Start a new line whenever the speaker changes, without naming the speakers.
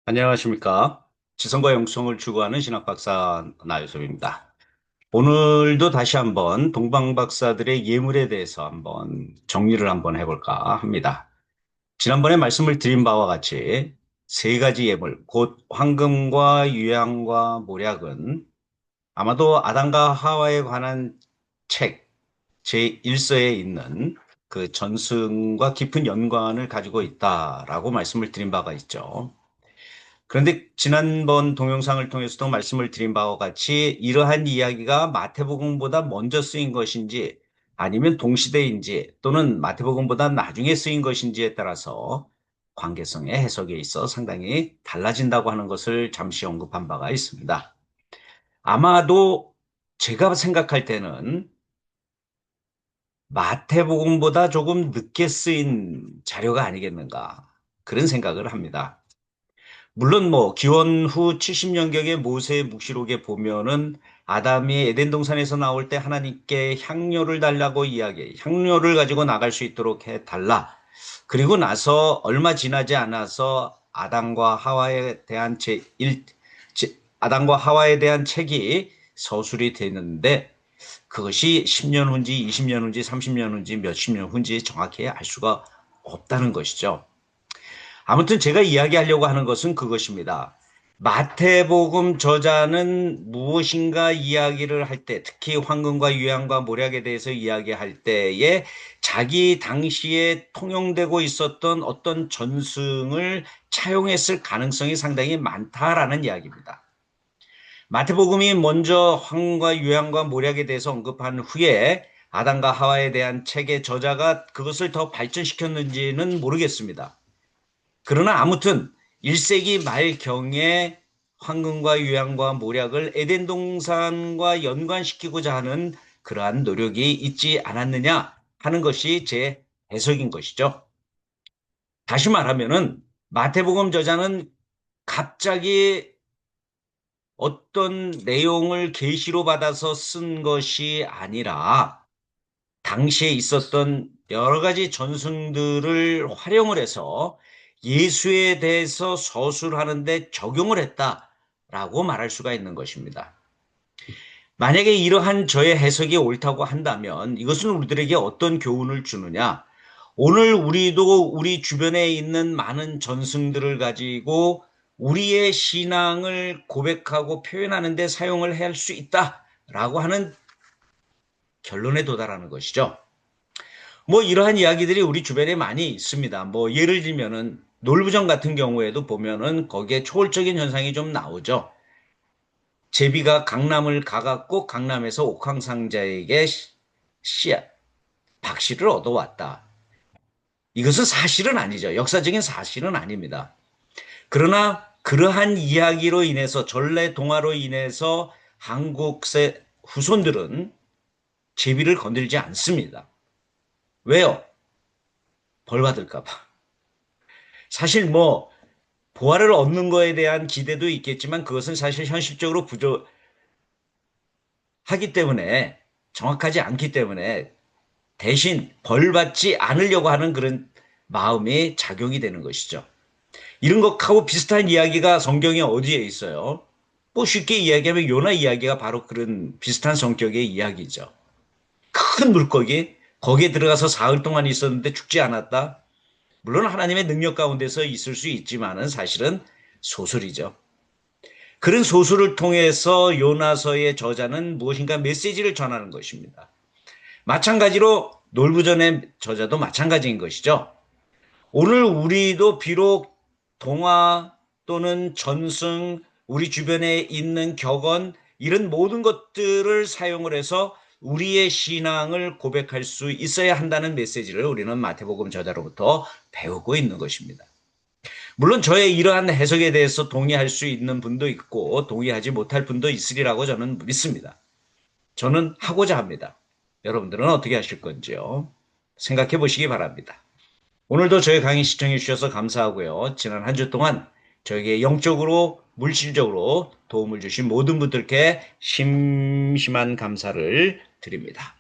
안녕하십니까. 지성과 영성을 추구하는 신학박사 나유섭입니다. 오늘도 다시 한번 동방박사들의 예물에 대해서 한번 정리를 한번 해볼까 합니다. 지난번에 말씀을 드린 바와 같이 세 가지 예물, 곧 황금과 유향과 몰약은 아마도 아담과 하와에 관한 책 제1서에 있는 그 전승과 깊은 연관을 가지고 있다라고 말씀을 드린 바가 있죠. 그런데 지난번 동영상을 통해서도 말씀을 드린 바와 같이 이러한 이야기가 마태복음보다 먼저 쓰인 것인지 아니면 동시대인지 또는 마태복음보다 나중에 쓰인 것인지에 따라서 관계성의 해석에 있어 상당히 달라진다고 하는 것을 잠시 언급한 바가 있습니다. 아마도 제가 생각할 때는 마태복음보다 조금 늦게 쓰인 자료가 아니겠는가 그런 생각을 합니다. 물론 뭐 기원 후 70년경의 모세 묵시록에 보면은 아담이 에덴 동산에서 나올 때 하나님께 향료를 달라고 향료를 가지고 나갈 수 있도록 해 달라. 그리고 나서 얼마 지나지 않아서 아담과 하와에 대한 책이 서술이 되는데 그것이 10년 후인지 20년 후인지 30년 후인지 몇십 년 후인지 정확히 알 수가 없다는 것이죠. 아무튼 제가 이야기하려고 하는 것은 그것입니다. 마태복음 저자는 무엇인가 이야기를 할 때, 특히 황금과 유향과 몰약에 대해서 이야기할 때에 자기 당시에 통용되고 있었던 어떤 전승을 차용했을 가능성이 상당히 많다라는 이야기입니다. 마태복음이 먼저 황금과 유향과 몰약에 대해서 언급한 후에 아담과 하와에 대한 책의 저자가 그것을 더 발전시켰는지는 모르겠습니다. 그러나 아무튼 1세기 말경에 황금과 유향과 몰약을 에덴 동산과 연관시키고자 하는 그러한 노력이 있지 않았느냐 하는 것이 제 해석인 것이죠. 다시 말하면은 마태복음 저자는 갑자기 어떤 내용을 계시로 받아서 쓴 것이 아니라 당시에 있었던 여러 가지 전승들을 활용을 해서 예수에 대해서 서술하는데 적용을 했다라고 말할 수가 있는 것입니다. 만약에 이러한 저의 해석이 옳다고 한다면 이것은 우리들에게 어떤 교훈을 주느냐? 오늘 우리도 우리 주변에 있는 많은 전승들을 가지고 우리의 신앙을 고백하고 표현하는 데 사용을 할 수 있다라고 하는 결론에 도달하는 것이죠. 뭐 이러한 이야기들이 우리 주변에 많이 있습니다. 뭐 예를 들면은 놀부정 같은 경우에도 보면은 거기에 초월적인 현상이 좀 나오죠. 제비가 강남을 가갖고 강남에서 옥황상자에게 씨앗, 박씨를 얻어왔다. 이것은 사실은 아니죠. 역사적인 사실은 아닙니다. 그러나 그러한 이야기로 인해서 전래 동화로 인해서 한국의 후손들은 제비를 건들지 않습니다. 왜요? 벌 받을까 봐. 사실 뭐 보화를 얻는 거에 대한 기대도 있겠지만 그것은 사실 현실적으로 부족하기 때문에 정확하지 않기 때문에 대신 벌 받지 않으려고 하는 그런 마음이 작용이 되는 것이죠. 이런 것하고 비슷한 이야기가 성경에 어디에 있어요? 뭐 쉽게 이야기하면 요나 이야기가 바로 그런 비슷한 성격의 이야기죠. 큰 물고기 거기에 들어가서 사흘 동안 있었는데 죽지 않았다. 물론 하나님의 능력 가운데서 있을 수 있지만은 사실은 소설이죠. 그런 소설을 통해서 요나서의 저자는 무엇인가 메시지를 전하는 것입니다. 마찬가지로 놀부전의 저자도 마찬가지인 것이죠. 오늘 우리도 비록 동화 또는 전승, 우리 주변에 있는 격언 이런 모든 것들을 사용을 해서 우리의 신앙을 고백할 수 있어야 한다는 메시지를 우리는 마태복음 저자로부터 배우고 있는 것입니다. 물론 저의 이러한 해석에 대해서 동의할 수 있는 분도 있고 동의하지 못할 분도 있으리라고 저는 믿습니다. 저는 하고자 합니다. 여러분들은 어떻게 하실 건지요? 생각해 보시기 바랍니다. 오늘도 저희 강의 시청해 주셔서 감사하고요. 지난 한 주 동안 저에게 영적으로 물질적으로 도움을 주신 모든 분들께 심심한 감사를 드립니다.